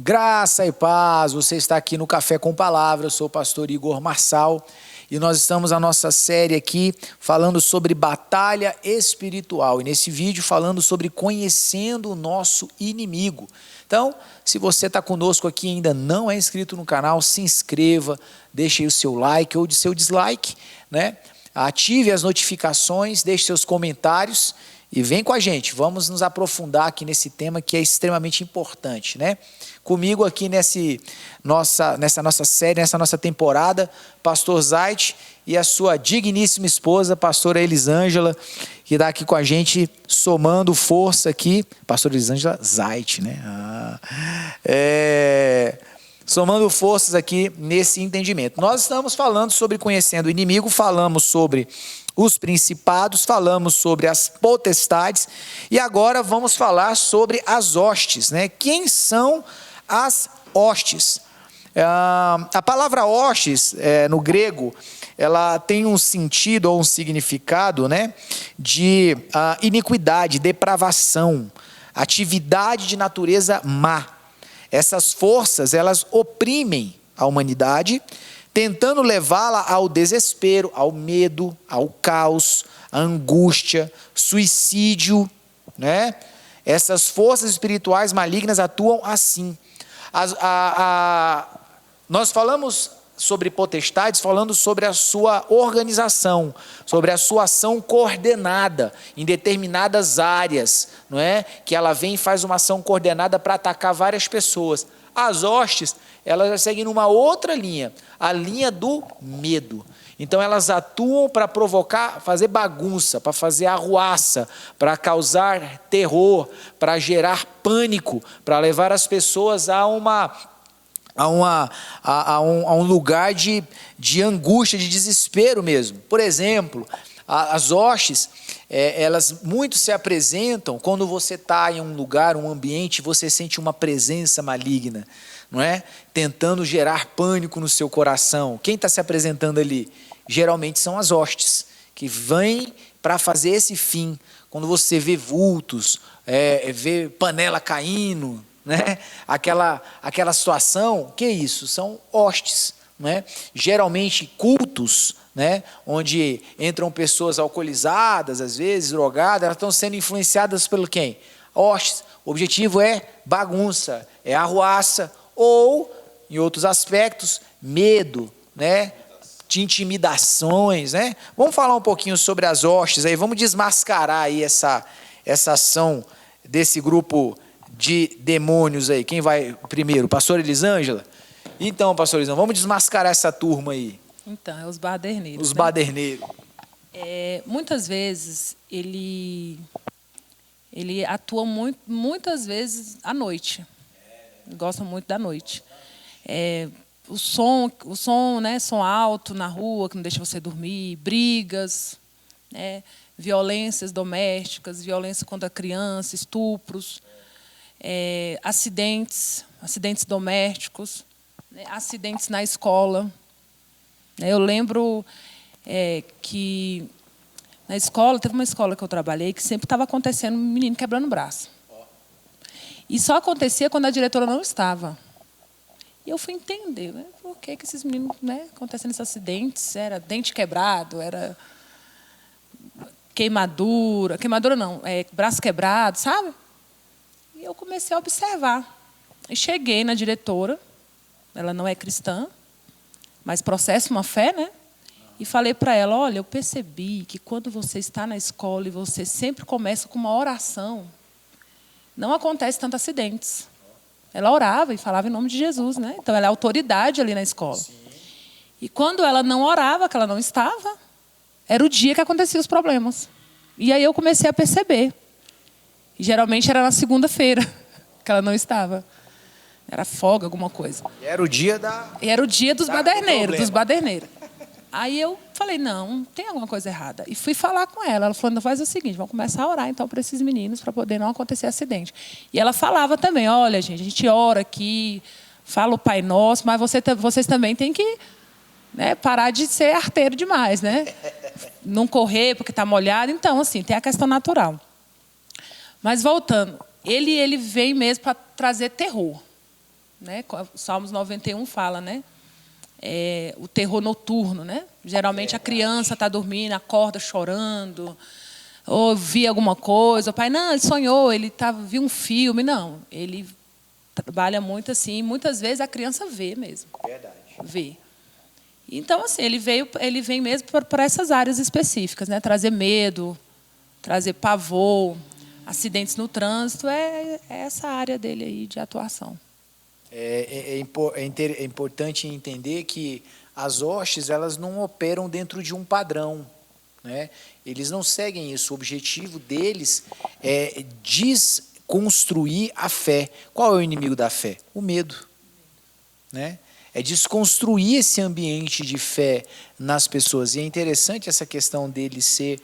Graça e paz, você está aqui no Café com Palavra, eu sou o pastor Igor Marçal e nós estamos na nossa série aqui falando sobre batalha espiritual e nesse vídeo falando sobre conhecendo o nosso inimigo. Então, se você está conosco aqui e ainda não é inscrito no canal, se inscreva, deixe aí o seu like ou de seu dislike, né? Ative as notificações, deixe seus comentários e vem com a gente, vamos nos aprofundar aqui nesse tema que é extremamente importante, né? Comigo aqui nessa nossa série, nessa nossa temporada, pastor Zait e a sua digníssima esposa, pastora Elisângela, que está aqui com a gente, somando força aqui, pastora Elisângela Zait, né? Somando forças aqui nesse entendimento. Nós estamos falando sobre conhecendo o inimigo, falamos sobre os principados, falamos sobre as potestades e agora vamos falar sobre as hostes, né? Quem são as hostes? A palavra hostes, no grego, ela tem um sentido ou um significado, né, de iniquidade, depravação, atividade de natureza má. Essas forças, elas oprimem a humanidade, tentando levá-la ao desespero, ao medo, ao caos, à angústia, suicídio, né? Essas forças espirituais malignas atuam assim. Nós falamos sobre potestades, falando sobre a sua organização, sobre a sua ação coordenada em determinadas áreas, não é? Que ela vem e faz uma ação coordenada para atacar várias pessoas. As hostes, elas seguem numa outra linha, a linha do medo. Então elas atuam para provocar, fazer bagunça, para fazer arruaça, para causar terror, para gerar pânico, para levar as pessoas a um lugar de angústia, de desespero mesmo. Por exemplo, as hostes, elas muito se apresentam quando você está em um lugar, um ambiente, você sente uma presença maligna, não é? Tentando gerar pânico no seu coração. Quem está se apresentando ali? Geralmente são as hostes, que vêm para fazer esse fim. Quando você vê vultos, vê panela caindo, né? Aquela situação, que é isso? São hostes, né? Geralmente cultos, né? Onde entram pessoas alcoolizadas, às vezes drogadas, elas estão sendo influenciadas pelo quem? Hostes. O objetivo é bagunça, é arruaça, ou, em outros aspectos, medo, né? De intimidações, né? Vamos falar um pouquinho sobre as hostes aí, vamos desmascarar aí essa ação desse grupo de demônios aí. Quem vai primeiro? Pastor Elisângela? Então, pastor Elisângela, vamos desmascarar essa turma aí. Então, é os baderneiros. Os baderneiros. Muitas vezes, ele atua muitas vezes à noite. Gosta muito da noite. O som, né, som alto na rua, que não deixa você dormir, brigas, né, violências domésticas, violência contra a criança, estupros, acidentes domésticos, né, acidentes na escola. Eu lembro que na escola, teve uma escola que eu trabalhei que sempre estava acontecendo um menino quebrando o braço. E só acontecia quando a diretora não estava. E eu fui entender, né, por que esses meninos, né, acontecendo esses acidentes, era dente quebrado, era queimadura não, braço quebrado, sabe? E eu comecei a observar. E cheguei na diretora, ela não é cristã, mas professa uma fé, né? E falei para ela, olha, eu percebi que quando você está na escola e você sempre começa com uma oração, não acontece tantos acidentes. Ela orava e falava em nome de Jesus, né? Então ela é autoridade ali na escola. Sim. E quando ela não orava, que ela não estava, era o dia que aconteciam os problemas. E aí eu comecei a perceber. E geralmente era na segunda-feira que ela não estava. Era folga, alguma coisa. E era o dia dos baderneiros. Aí eu falei, não, tem alguma coisa errada. E fui falar com ela. Ela falou, faz o seguinte, vamos começar a orar então para esses meninos, para poder não acontecer acidente. E ela falava também, olha, gente, a gente ora aqui, fala o Pai Nosso, mas vocês também têm que, né, parar de ser arteiro demais, né? Não correr porque está molhado. Então, assim, tem a questão natural. Mas voltando, ele vem mesmo para trazer terror. né? Salmos 91 fala, né? O terror noturno, né? Geralmente a criança está dormindo, acorda chorando, ou via alguma coisa. O pai, não, ele sonhou, ele viu um filme. Não, ele trabalha muito assim. Muitas vezes a criança vê mesmo. Verdade. Vê. Então, assim, ele vem mesmo para essas áreas específicas, né? Trazer medo, trazer pavor, acidentes no trânsito, é essa área dele aí de atuação. É importante entender que as hostes, elas não operam dentro de um padrão, né? Eles não seguem isso. O objetivo deles é desconstruir a fé. Qual é o inimigo da fé? O medo, né? É desconstruir esse ambiente de fé nas pessoas. E é interessante essa questão dele ser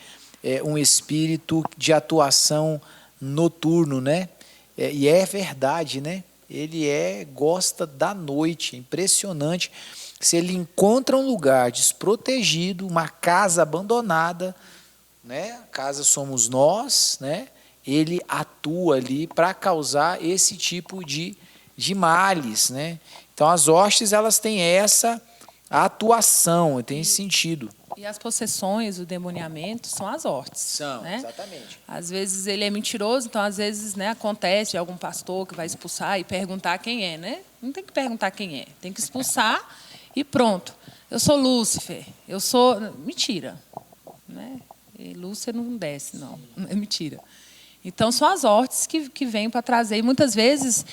um espírito de atuação noturno, né? E é verdade, né? Ele gosta da noite, é impressionante. Se ele encontra um lugar desprotegido, uma casa abandonada, né? A casa somos nós, né? Ele atua ali para causar esse tipo de males, né? Então as hostes, elas têm essa atuação, tem esse sentido. E as possessões, o demoniamento, são as hostes. São, né? Exatamente. Às vezes ele é mentiroso, então às vezes, né, acontece algum pastor que vai expulsar e perguntar quem é, né? Não tem que perguntar quem é, tem que expulsar e pronto. Eu sou Lúcifer, eu sou... Mentira. Né? E Lúcifer não desce, não. É mentira. Então, são as hostes que vêm para trazer. E muitas vezes,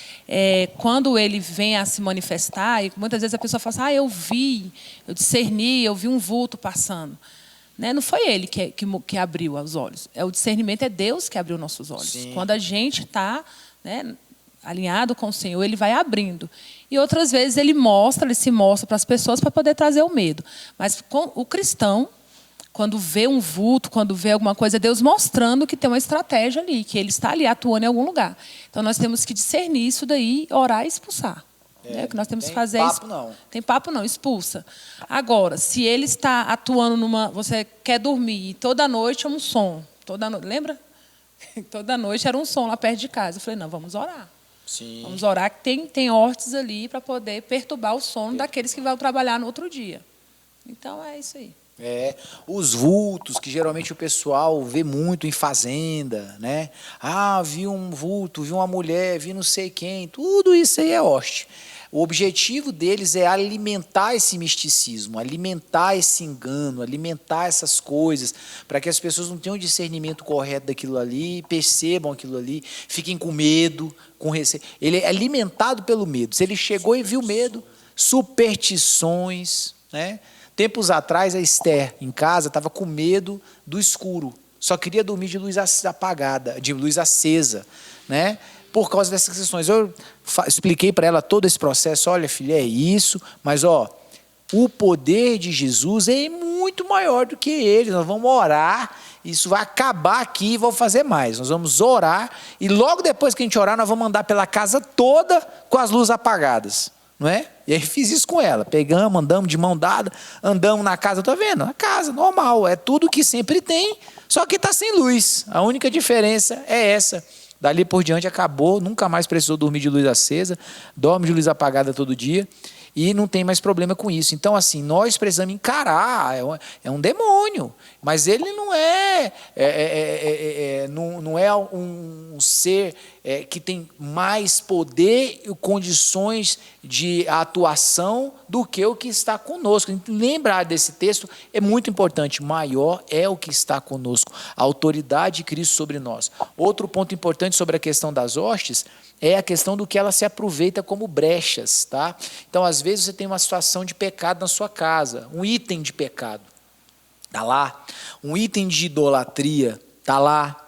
quando ele vem a se manifestar, e muitas vezes a pessoa fala assim, eu vi, eu discerni, eu vi um vulto passando. Né? Não foi ele que abriu os olhos. O discernimento é Deus que abriu nossos olhos. Sim. Quando a gente está, né, alinhado com o Senhor, ele vai abrindo. E outras vezes ele se mostra para as pessoas para poder trazer o medo. Mas com o cristão, quando vê um vulto, quando vê alguma coisa, Deus mostrando que tem uma estratégia ali, que ele está ali atuando em algum lugar. Então, nós temos que discernir isso daí, orar e expulsar. O que nós temos que fazer é... Tem papo não. Tem papo não, expulsa. Agora, se ele está atuando você quer dormir, e toda noite é um som. Lembra? Toda noite era um som lá perto de casa. Eu falei, não, vamos orar. Sim. Vamos orar, que tem hostes ali para poder perturbar o sono daqueles que vão trabalhar no outro dia. Então, é isso aí. Os vultos, que geralmente o pessoal vê muito em fazenda, né? Vi um vulto, vi uma mulher, vi não sei quem, tudo isso aí é hoste. O objetivo deles é alimentar esse misticismo, alimentar esse engano, alimentar essas coisas, para que as pessoas não tenham o discernimento correto daquilo ali, percebam aquilo ali, fiquem com medo, com receio. Ele é alimentado pelo medo. Se ele chegou e viu medo, superstições, né? Tempos atrás, a Esther, em casa, estava com medo do escuro. Só queria dormir de luz apagada, de luz acesa, né? Por causa dessas questões. Eu expliquei para ela todo esse processo. Olha, filha, é isso. Mas, o poder de Jesus é muito maior do que ele. Nós vamos orar. Isso vai acabar aqui e vamos fazer mais. Nós vamos orar. E logo depois que a gente orar, nós vamos andar pela casa toda com as luzes apagadas. Não é? E aí fiz isso com ela. Pegamos, andamos de mão dada, andamos na casa, estou vendo? A casa, normal, é tudo que sempre tem, só que está sem luz. A única diferença é essa. Dali por diante acabou, nunca mais precisou dormir de luz acesa, dorme de luz apagada todo dia e não tem mais problema com isso. Então, assim, nós precisamos encarar, é um demônio, mas ele não é um ser que tem mais poder e condições de atuação do que o que está conosco. Lembrar desse texto é muito importante. Maior é o que está conosco, a autoridade de Cristo sobre nós. Outro ponto importante sobre a questão das hostes é a questão do que ela se aproveita como brechas, tá? Então, às vezes, você tem uma situação de pecado na sua casa, um item de pecado, está lá. Um item de idolatria, está lá.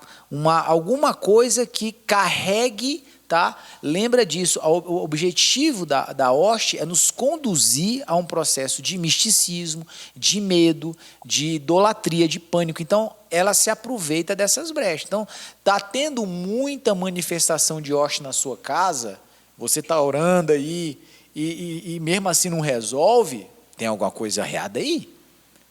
Alguma coisa que carregue, tá? Lembra disso, o objetivo da hoste é nos conduzir a um processo de misticismo, de medo, de idolatria, de pânico. Então, ela se aproveita dessas brechas. Então, está tendo muita manifestação de hoste na sua casa, você está orando aí e mesmo assim não resolve, tem alguma coisa errada aí?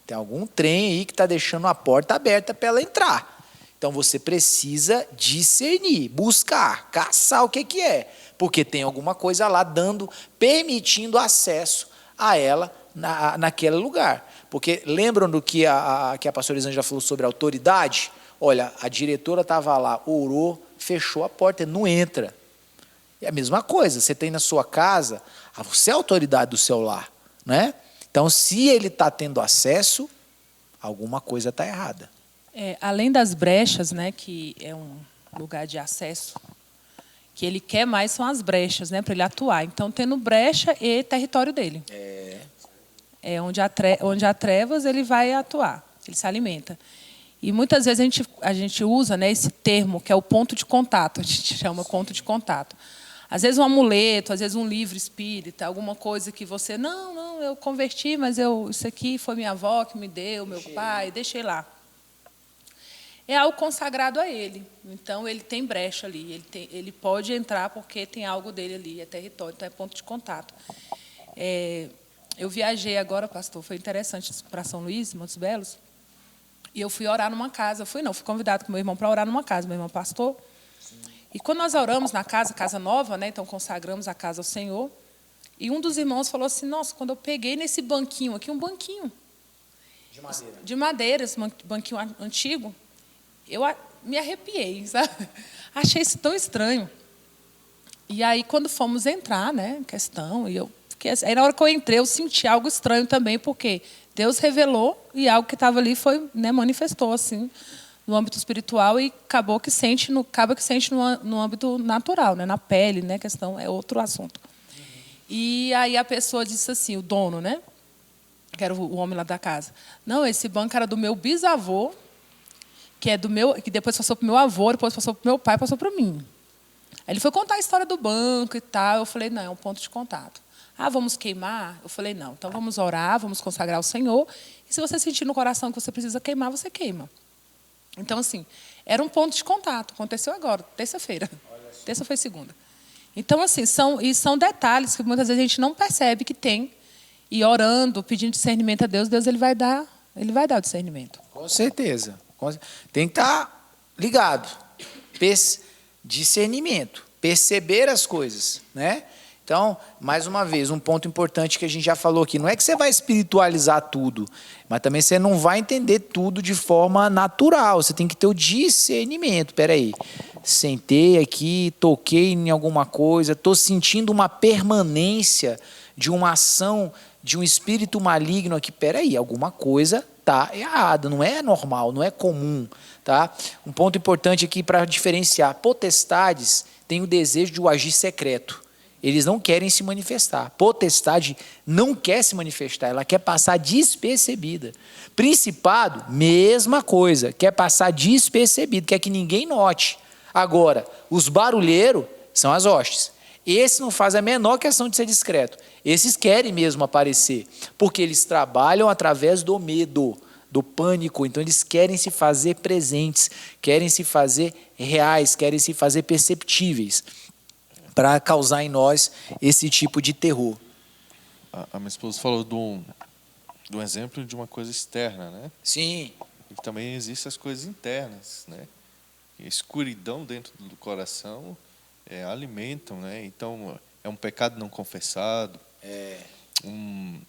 Tem algum trem aí que está deixando a porta aberta para ela entrar. Então, você precisa discernir, buscar, caçar o que é. porque tem alguma coisa lá permitindo acesso a ela naquele lugar. Porque lembram do que que a pastora Elisângela falou sobre autoridade? Olha, a diretora estava lá, orou, fechou a porta, não entra. É a mesma coisa, você tem na sua casa, você é a autoridade do seu lar, né? Então, se ele está tendo acesso, alguma coisa está errada. Além das brechas, né, que é um lugar de acesso, que ele quer mais são as brechas, né, para ele atuar. Então, tendo brecha e território dele. Onde há trevas, ele vai atuar, ele se alimenta. E muitas vezes a gente usa, né, esse termo, que é o ponto de contato, a gente chama ponto de contato. Às vezes um amuleto, às vezes um livro espírita, alguma coisa que você, não, eu converti, mas isso aqui foi minha avó que me deu, meu pai, deixei lá. É algo consagrado a ele. Então, ele tem brecha ali, ele pode entrar porque tem algo dele ali, é território, então é ponto de contato. Eu viajei agora, pastor, foi interessante, para São Luís, Montes Belos, e eu fui orar numa casa. Fui convidado com meu irmão para orar numa casa, meu irmão pastor. Sim. E quando nós oramos na casa nova, né, então consagramos a casa ao Senhor, e um dos irmãos falou assim, nossa, quando eu peguei nesse banquinho aqui, um banquinho. De madeira, esse banquinho antigo, eu me arrepiei, sabe? Achei isso tão estranho. E aí, quando fomos entrar, né, questão, e eu fiquei assim, aí na hora que eu entrei, eu senti algo estranho também, porque Deus revelou e algo que estava ali foi, né, manifestou assim no âmbito espiritual e acaba que sente no âmbito natural, né, na pele, né, questão é outro assunto. E aí a pessoa disse assim, o dono, né, que era o homem lá da casa, não, esse banco era do meu bisavô, que depois passou para o meu avô, depois passou para o meu pai, passou para mim. Aí ele foi contar a história do banco e tal. Eu falei, não, é um ponto de contato. Vamos queimar? Eu falei, não. Então, vamos orar, vamos consagrar ao Senhor. E se você sentir no coração que você precisa queimar, você queima. Então, assim, era um ponto de contato. Aconteceu agora, terça-feira. Terça foi segunda. Então, assim, são detalhes que muitas vezes a gente não percebe que tem. E orando, pedindo discernimento a Deus, ele vai dar o discernimento. Com certeza. Tem que estar ligado. Discernimento. Perceber as coisas, né? Então, mais uma vez, um ponto importante que a gente já falou aqui, não é que você vai espiritualizar tudo, mas também você não vai entender tudo de forma natural, você tem que ter o discernimento. Espera aí, sentei aqui, toquei em alguma coisa, estou sentindo uma permanência de uma ação, de um espírito maligno aqui, espera aí, alguma coisa está errada, não é normal, não é comum. Tá? Um ponto importante aqui para diferenciar, potestades têm o desejo de o agir secreto. Eles não querem se manifestar. Potestade não quer se manifestar, ela quer passar despercebida. Principado, mesma coisa, quer passar despercebido, quer que ninguém note. Agora, os barulheiros são as hostes. Esse não faz a menor questão de ser discreto. Esses querem mesmo aparecer, porque eles trabalham através do medo, do pânico. Então, eles querem se fazer presentes, querem se fazer reais, querem se fazer perceptíveis, para causar em nós esse tipo de terror. A minha esposa falou de um exemplo de uma coisa externa, né? Sim. E também existem as coisas internas, né? A escuridão dentro do coração alimentam, né? Então, é um pecado não confessado, um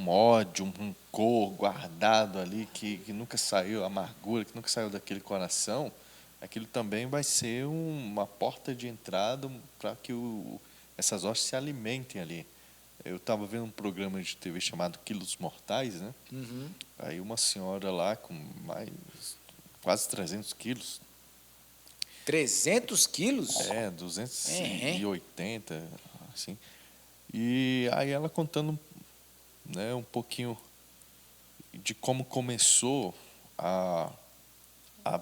ódio, um rancor guardado ali que nunca saiu, amargura que nunca saiu daquele coração. Aquilo também vai ser uma porta de entrada para que essas hostes se alimentem ali. Eu estava vendo um programa de TV chamado Quilos Mortais, né? Uhum. Aí uma senhora lá com quase 300 quilos. 300 quilos? 280, assim. E aí ela contando, né, um pouquinho de como começou a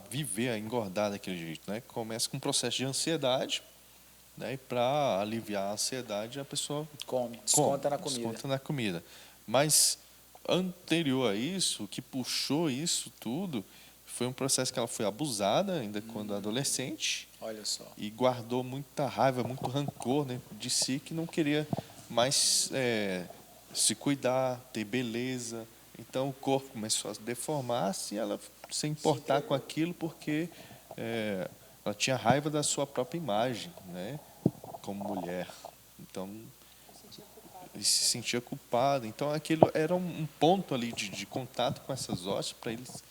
viver, a engordar daquele jeito, né? Começa com um processo de ansiedade, né? E para aliviar a ansiedade, a pessoa desconta na comida. Desconta na comida. Mas anterior a isso, o que puxou isso tudo foi um processo que ela foi abusada ainda quando adolescente. Olha só. E guardou muita raiva, muito rancor, né, de si, que não queria mais se cuidar, ter beleza. Então o corpo começou a deformar-se e ela se importar com aquilo porque ela tinha raiva da sua própria imagem, né? como mulher. Então, ele se sentia culpado. Então, aquilo era um ponto ali de contato com essas hostes para eles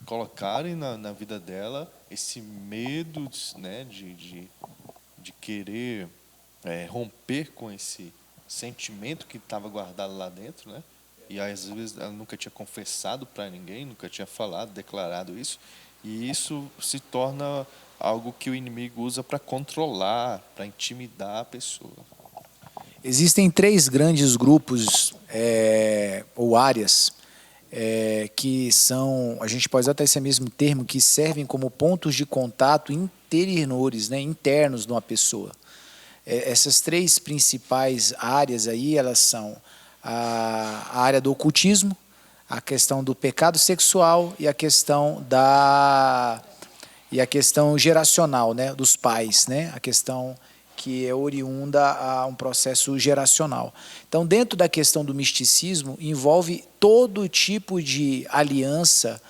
colocarem na vida dela esse medo, né, de querer romper com esse sentimento que estava guardado lá dentro, né? E às vezes ela nunca tinha confessado para ninguém, nunca tinha falado, declarado isso. E isso se torna algo que o inimigo usa para controlar, para intimidar a pessoa. Existem 3 grandes grupos ou áreas que são, a gente pode usar até esse mesmo termo, que servem como pontos de contato interiores, né, internos de uma pessoa. Essas 3 principais áreas aí, elas são a área do ocultismo, a questão do pecado sexual e a questão geracional, né, dos pais, né, a questão que é oriunda a um processo geracional. Então, dentro da questão do misticismo, envolve todo tipo de aliança,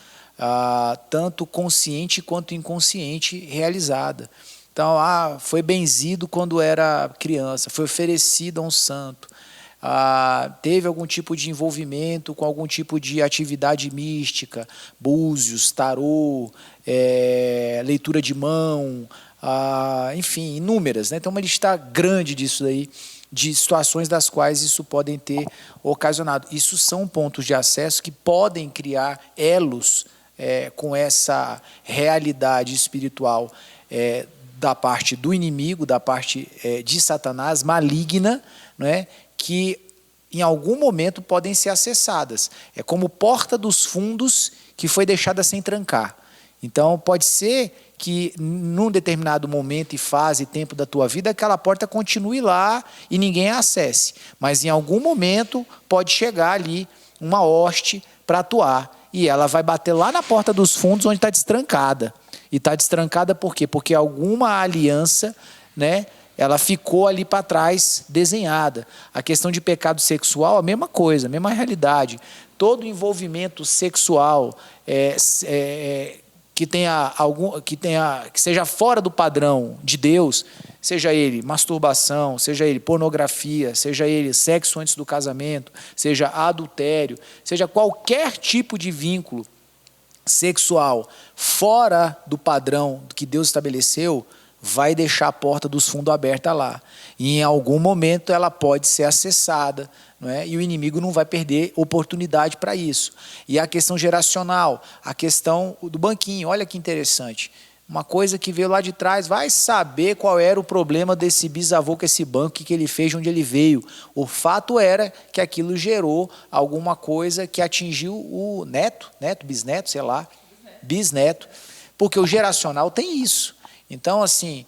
tanto consciente quanto inconsciente, realizada. Então, foi benzido quando era criança, foi oferecido a um santo, teve algum tipo de envolvimento com algum tipo de atividade mística, búzios, tarô, leitura de mão, enfim, inúmeras, né? Então, uma lista grande disso daí, de situações das quais isso podem ter ocasionado. Isso são pontos de acesso que podem criar elos com essa realidade espiritual da parte do inimigo, da parte de Satanás, maligna, não é? Que em algum momento podem ser acessadas. É como porta dos fundos que foi deixada sem trancar. Então, pode ser que num determinado momento e fase e tempo da tua vida, aquela porta continue lá e ninguém a acesse. Mas em algum momento pode chegar ali uma hoste para atuar. E ela vai bater lá na porta dos fundos onde está destrancada. E está destrancada por quê? Porque alguma aliança, né, ela ficou ali para trás desenhada. A questão de pecado sexual, a mesma coisa, a mesma realidade. Todo envolvimento sexual que seja fora do padrão de Deus, seja ele masturbação, seja ele pornografia, seja ele sexo antes do casamento, seja adultério, seja qualquer tipo de vínculo sexual fora do padrão que Deus estabeleceu, vai deixar a porta dos fundos aberta lá. E em algum momento ela pode ser acessada, não é? E o inimigo não vai perder oportunidade para isso. E a questão geracional, a questão do banquinho, olha que interessante. Uma coisa que veio lá de trás, vai saber qual era o problema desse bisavô com esse banco, o que ele fez, de onde ele veio. O fato era que aquilo gerou alguma coisa que atingiu o neto, bisneto, sei lá, bisneto, porque o geracional tem isso. Então, assim,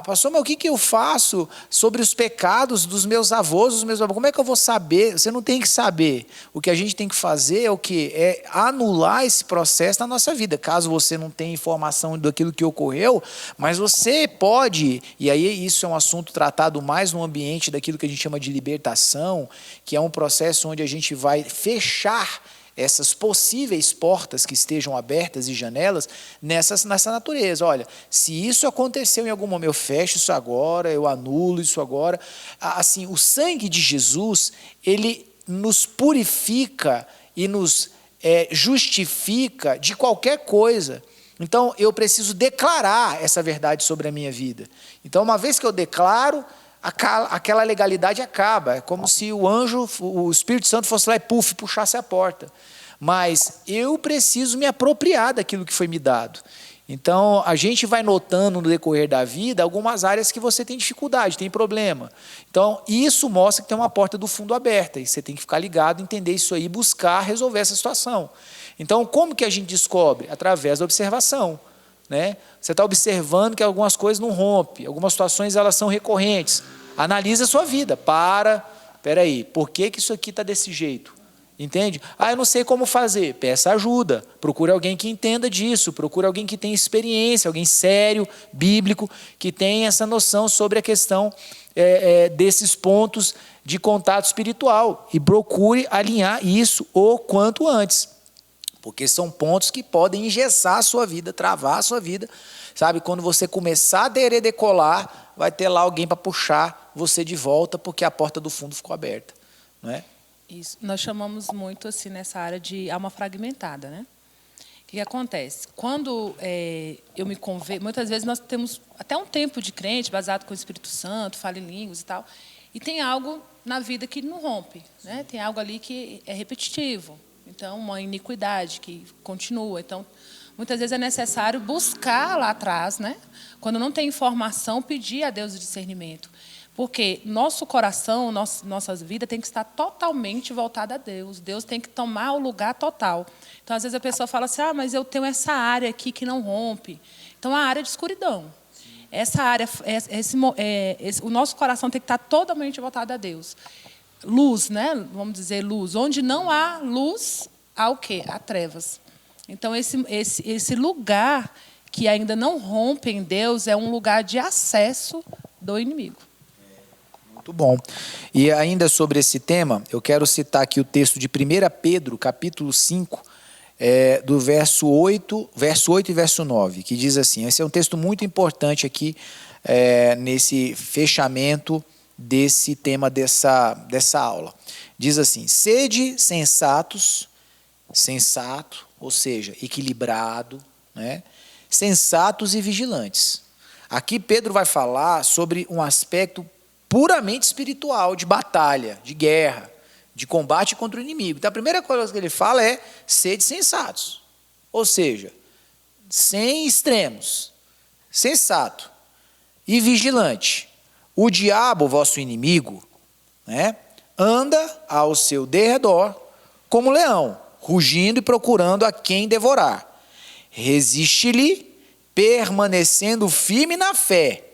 pastor, mas o que eu faço sobre os pecados dos meus avós, como é que eu vou saber? Você não tem que saber. O que a gente tem que fazer é o quê? É anular esse processo na nossa vida, caso você não tenha informação daquilo que ocorreu, mas você pode, e aí isso é um assunto tratado mais no ambiente daquilo que a gente chama de libertação, que é um processo onde a gente vai fechar essas possíveis portas que estejam abertas e janelas nessa natureza. Olha, se isso aconteceu em algum momento, eu fecho isso agora, eu anulo isso agora. Assim, o sangue de Jesus, ele nos purifica e nos justifica de qualquer coisa. Então, eu preciso declarar essa verdade sobre a minha vida. Então, uma vez que eu declaro, aquela legalidade acaba. É como se o Espírito Santo fosse lá e puxasse a porta. Mas eu preciso me apropriar daquilo que foi me dado. Então, a gente vai notando no decorrer da vida algumas áreas que você tem dificuldade, tem problema. Então, isso mostra que tem uma porta do fundo aberta. E você tem que ficar ligado, entender isso aí e buscar resolver essa situação. Então, como que a gente descobre? Através da observação. Né? Você está observando que algumas coisas não rompem, algumas situações elas são recorrentes. Analisa a sua vida, espera aí, por que isso aqui está desse jeito? Entende? Eu não sei como fazer, peça ajuda, procure alguém que entenda disso, procure alguém que tenha experiência, alguém sério, bíblico, que tenha essa noção sobre a questão desses pontos de contato espiritual e procure alinhar isso o quanto antes. Porque são pontos que podem engessar a sua vida, travar a sua vida. Sabe, quando você começar a decolar, vai ter lá alguém para puxar você de volta, porque a porta do fundo ficou aberta, não é? Isso. Nós chamamos muito assim nessa área de alma fragmentada, né? O que acontece? Quando eu me converto, muitas vezes nós temos até um tempo de crente, baseado com o Espírito Santo, fala em línguas e tal, e tem algo na vida que não rompe, né? Tem algo ali que é repetitivo, então uma iniquidade que continua. Então, muitas vezes é necessário buscar lá atrás, né? Quando não tem informação, pedir a Deus o discernimento. Porque nosso coração, nossa vida tem que estar totalmente voltada a Deus. Deus tem que tomar o lugar total. Então, às vezes, a pessoa fala assim, mas eu tenho essa área aqui que não rompe. Então, a área de escuridão. Essa área, o nosso coração tem que estar totalmente voltado a Deus. Luz, né? Vamos dizer luz. Onde não há luz, há o quê? Há trevas. Então, esse lugar que ainda não rompe em Deus é um lugar de acesso do inimigo. Muito bom. E ainda sobre esse tema, eu quero citar aqui o texto de 1 Pedro, capítulo 5, do verso 8 e verso 9, que diz assim, esse é um texto muito importante aqui, nesse fechamento desse tema dessa aula. Diz assim, sede sensatos, sensato, ou seja, equilibrado, né? Sensatos e vigilantes. Aqui Pedro vai falar sobre um aspecto puramente espiritual, de batalha, de guerra, de combate contra o inimigo. Então, a primeira coisa que ele fala é sede sensatos. Ou seja, sem extremos, sensato e vigilante. O diabo, vosso inimigo, né, anda ao seu derredor como leão, rugindo e procurando a quem devorar. Resiste-lhe, permanecendo firme na fé,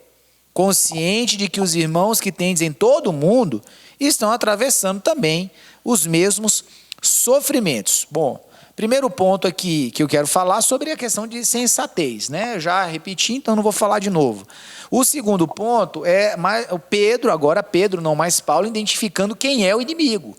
consciente de que os irmãos que tendes em todo o mundo estão atravessando também os mesmos sofrimentos. Bom, primeiro ponto aqui que eu quero falar sobre a questão de sensatez, né? Eu já repeti, então não vou falar de novo. O segundo ponto é o Pedro, agora Pedro, não mais Paulo, identificando quem é o inimigo.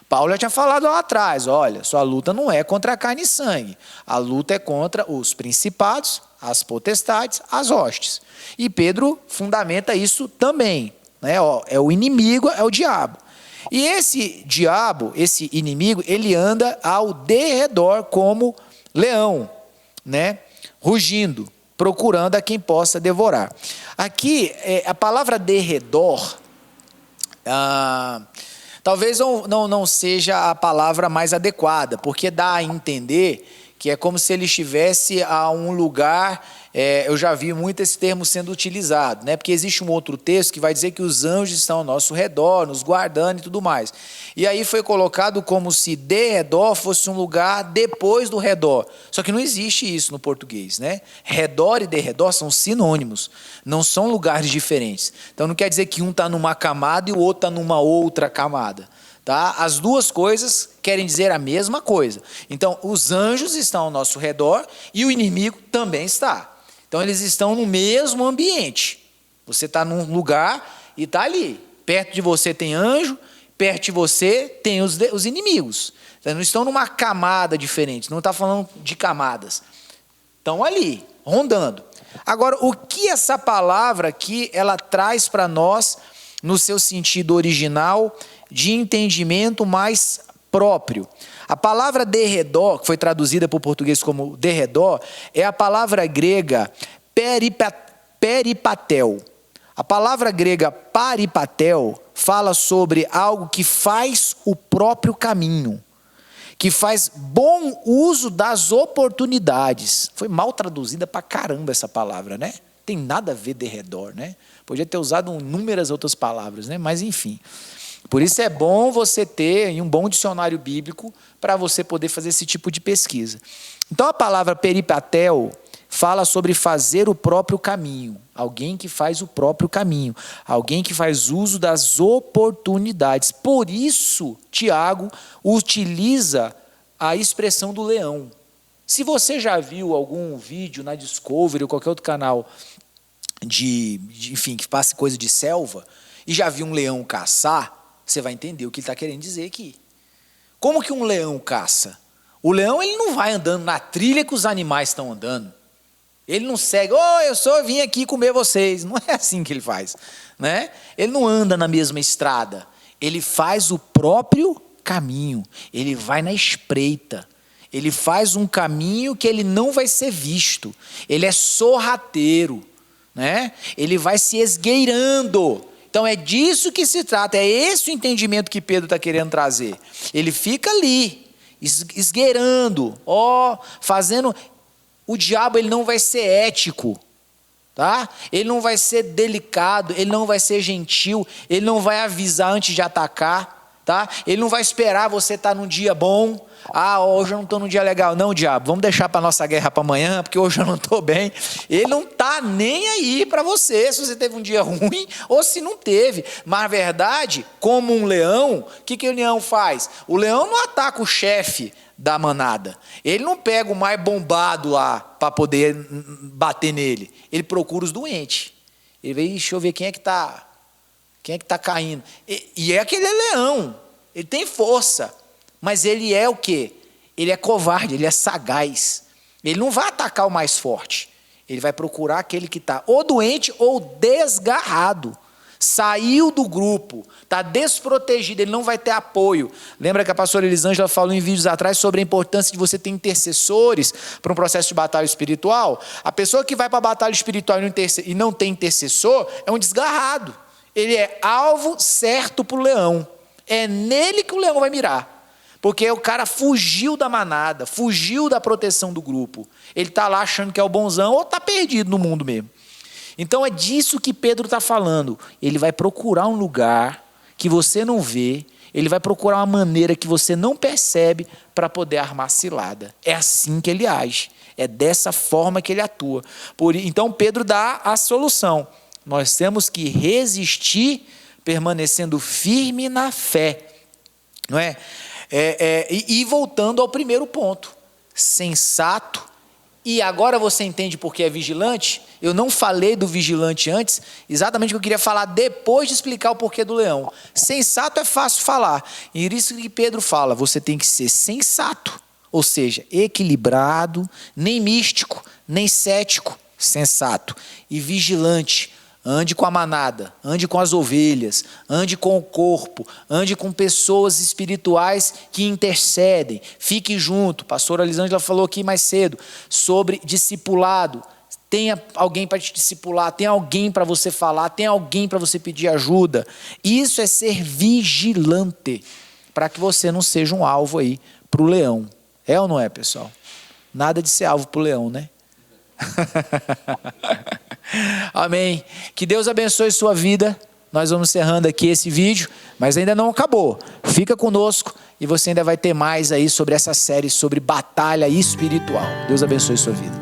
Paulo já tinha falado lá atrás, olha, sua luta não é contra a carne e sangue, a luta é contra os principados, as potestades, as hostes. E Pedro fundamenta isso também, né? É o inimigo, é o diabo. E esse diabo, esse inimigo, ele anda ao derredor como leão, né? Rugindo, procurando a quem possa devorar. Aqui, a palavra derredor, talvez não seja a palavra mais adequada, porque dá a entender que é como se ele estivesse a um lugar, eu já vi muito esse termo sendo utilizado, né? Porque existe um outro texto que vai dizer que os anjos estão ao nosso redor, nos guardando e tudo mais. E aí foi colocado como se derredor fosse um lugar depois do redor. Só que não existe isso no português, né? Redor e derredor são sinônimos, não são lugares diferentes. Então não quer dizer que um está numa camada e o outro está numa outra camada. Tá? As duas coisas querem dizer a mesma coisa. Então, os anjos estão ao nosso redor e o inimigo também está. Então, eles estão no mesmo ambiente. Você está num lugar e está ali. Perto de você tem anjo, perto de você tem os inimigos. Então, não estão numa camada diferente, não está falando de camadas. Estão ali, rondando. Agora, o que essa palavra aqui, ela traz para nós, no seu sentido original, de entendimento mais próprio. A palavra derredor, que foi traduzida para o português como derredor, é a palavra grega peripatel. A palavra grega paripatel fala sobre algo que faz o próprio caminho, que faz bom uso das oportunidades. Foi mal traduzida para caramba essa palavra, né? Tem nada a ver derredor, né? Podia ter usado inúmeras outras palavras, né? Mas enfim. Por isso é bom você ter um bom dicionário bíblico para você poder fazer esse tipo de pesquisa. Então a palavra peripatel fala sobre fazer o próprio caminho. Alguém que faz o próprio caminho. Alguém que faz uso das oportunidades. Por isso, Tiago utiliza a expressão do leão. Se você já viu algum vídeo na Discovery ou qualquer outro canal enfim, que passe coisa de selva, e já viu um leão caçar, você vai entender o que ele está querendo dizer aqui. Como que um leão caça? O leão ele não vai andando na trilha que os animais estão andando. Ele não segue, eu vim aqui comer vocês. Não é assim que ele faz, né? Ele não anda na mesma estrada. Ele faz o próprio caminho. Ele vai na espreita. Ele faz um caminho que ele não vai ser visto. Ele é sorrateiro, né? Ele vai se esgueirando. Então é disso que se trata. É esse o entendimento que Pedro está querendo trazer. Ele fica ali, esgueirando, fazendo... O diabo, ele não vai ser ético, tá? Ele não vai ser delicado, ele não vai ser gentil, ele não vai avisar antes de atacar, tá? Ele não vai esperar você estar num dia bom. Hoje eu não estou num dia legal. Não, diabo, vamos deixar para a nossa guerra para amanhã, porque hoje eu não estou bem. Ele não está nem aí para você, se você teve um dia ruim ou se não teve. Mas, na verdade, como um leão, o que o leão faz? O leão não ataca o chefe da manada. Ele não pega o mais bombado lá para poder bater nele. Ele procura os doentes. Ele vê, deixa eu ver quem é que está caindo. E é aquele leão. Ele tem força. Mas ele é o quê? Ele é covarde, ele é sagaz. Ele não vai atacar o mais forte. Ele vai procurar aquele que está ou doente ou desgarrado. Saiu do grupo, está desprotegido, ele não vai ter apoio. Lembra que a pastora Elisângela falou em vídeos atrás sobre a importância de você ter intercessores para um processo de batalha espiritual? A pessoa que vai para a batalha espiritual e não tem intercessor é um desgarrado. Ele é alvo certo para o leão. É nele que o leão vai mirar. Porque o cara fugiu da manada, fugiu da proteção do grupo. Ele está lá achando que é o bonzão ou está perdido no mundo mesmo. Então é disso que Pedro está falando. Ele vai procurar um lugar que você não vê, ele vai procurar uma maneira que você não percebe para poder armar cilada. É assim que ele age, é dessa forma que ele atua. Então Pedro dá a solução. Nós temos que resistir permanecendo firme na fé. Não é? E voltando ao primeiro ponto, sensato. E agora você entende por que é vigilante? Eu não falei do vigilante antes, exatamente o que eu queria falar depois de explicar o porquê do leão. Sensato é fácil falar, e isso que Pedro fala, você tem que ser sensato, ou seja, equilibrado, nem místico, nem cético, sensato, e vigilante. Ande com a manada, ande com as ovelhas, ande com o corpo, ande com pessoas espirituais que intercedem, fique junto. A pastora Elisângela falou aqui mais cedo sobre discipulado. Tenha alguém para te discipular, tem alguém para você falar, tem alguém para você pedir ajuda. Isso é ser vigilante, para que você não seja um alvo aí para o leão. É ou não é, pessoal? Nada de ser alvo para o leão, né? Amém. Que Deus abençoe sua vida. Nós vamos encerrando aqui esse vídeo, mas ainda não acabou. Fica conosco e você ainda vai ter mais aí sobre essa série sobre batalha espiritual. Deus abençoe sua vida.